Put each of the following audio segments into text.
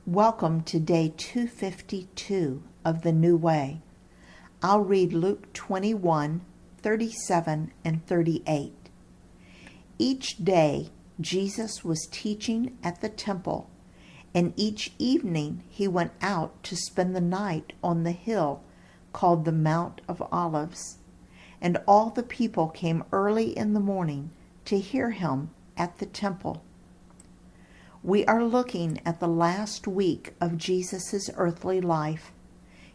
Welcome to day 252 of the New Way. I'll read Luke 21, 37 and 38. Each day Jesus was teaching at the temple, and each evening he went out to spend the night on the hill called the Mount of Olives. And all the people came early in the morning to hear him at the temple. We are looking at the last week of Jesus' earthly life.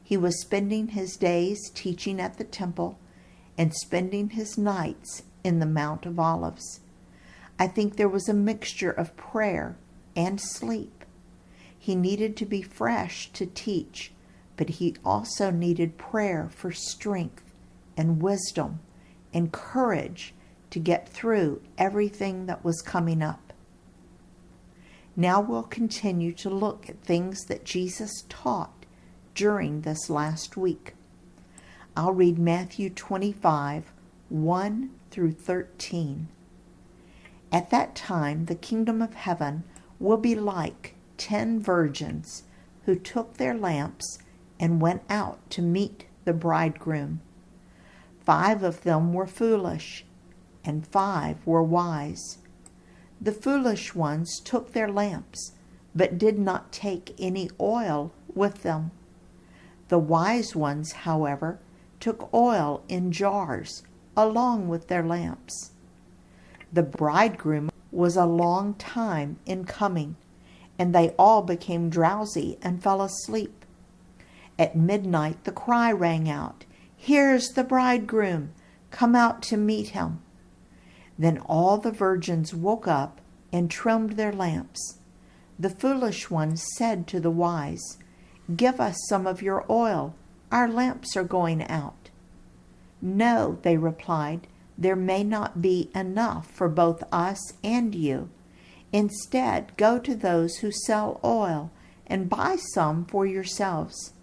He was spending his days teaching at the temple and spending his nights in the Mount of Olives. I think there was a mixture of prayer and sleep. He needed to be fresh to teach, but he also needed prayer for strength and wisdom and courage to get through everything that was coming up. Now we'll continue to look at things that Jesus taught during this last week. I'll read Matthew 25, 1 through 13. At that time, the kingdom of heaven will be like 10 virgins who took their lamps and went out to meet the bridegroom. 5 of them were foolish, and 5 were wise. The foolish ones took their lamps, but did not take any oil with them. The wise ones, however, took oil in jars along with their lamps. The bridegroom was a long time in coming, and they all became drowsy and fell asleep. At midnight the cry rang out, "Here's the bridegroom! Come out to meet him!" Then all the virgins woke up and trimmed their lamps. The foolish ones said to the wise, "Give us some of your oil. Our lamps are going out." "No," they replied, "there may not be enough for both us and you. Instead, go to those who sell oil and buy some for yourselves."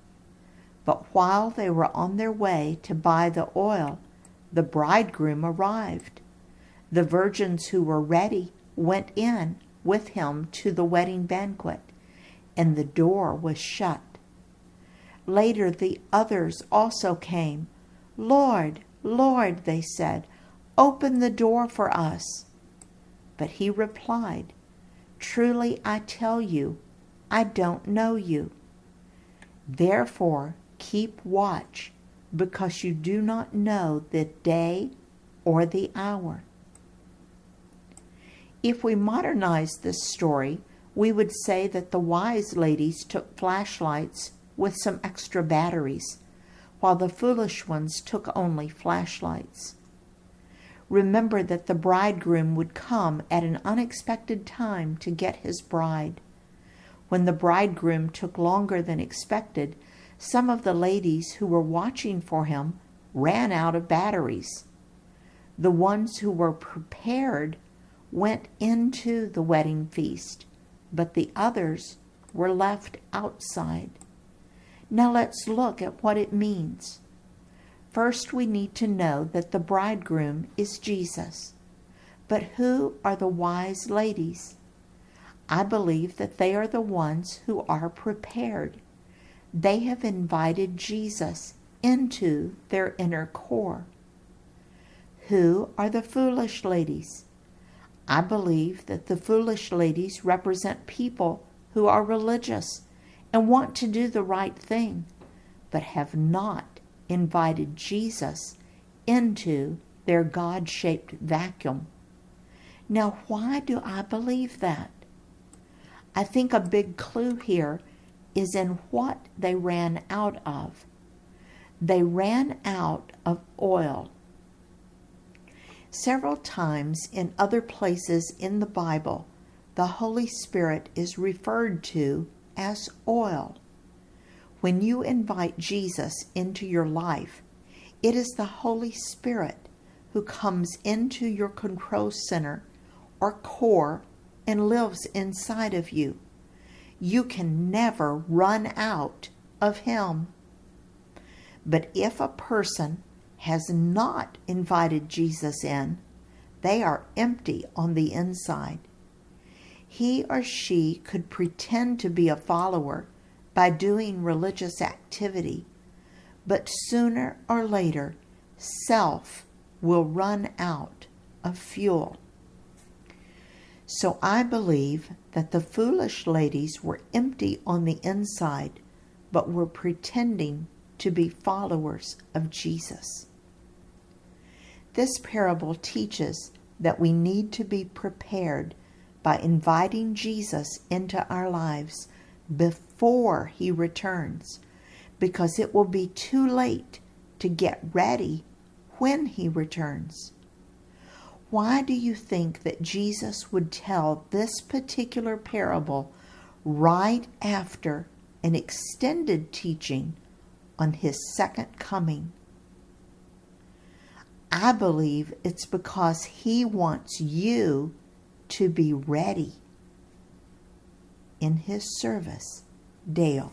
But while they were on their way to buy the oil, the bridegroom arrived. The virgins who were ready went in with him to the wedding banquet, and the door was shut. Later the others also came. "Lord, Lord," they said, "open the door for us." But he replied, "Truly I tell you, I don't know you. Therefore keep watch, because you do not know the day or the hour." If we modernize this story, we would say that the wise ladies took flashlights with some extra batteries, while the foolish ones took only flashlights. Remember that the bridegroom would come at an unexpected time to get his bride. When the bridegroom took longer than expected, some of the ladies who were watching for him ran out of batteries. The ones who were prepared went into the wedding feast, but the others were left outside. Now let's look at what it means. First, we need to know that the bridegroom is Jesus. But who are the wise ladies? I believe that they are the ones who are prepared. They have invited Jesus into their inner core. Who are the foolish ladies? I believe that the foolish ladies represent people who are religious and want to do the right thing, but have not invited Jesus into their God-shaped vacuum. Now, why do I believe that? I think a big clue here is in what they ran out of. They ran out of oil. Several times in other places in the Bible, the Holy Spirit is referred to as oil. When you invite Jesus into your life, it is the Holy Spirit who comes into your control center or core and lives inside of you. You can never run out of Him. But if a person has not invited Jesus in, they are empty on the inside. He or she could pretend to be a follower by doing religious activity, but sooner or later, self will run out of fuel. So I believe that the foolish ladies were empty on the inside, but were pretending to be followers of Jesus. This parable teaches that we need to be prepared by inviting Jesus into our lives before he returns, because it will be too late to get ready when he returns. Why do you think that Jesus would tell this particular parable right after an extended teaching on his second coming? I believe it's because he wants you to be ready. In his service, Dale.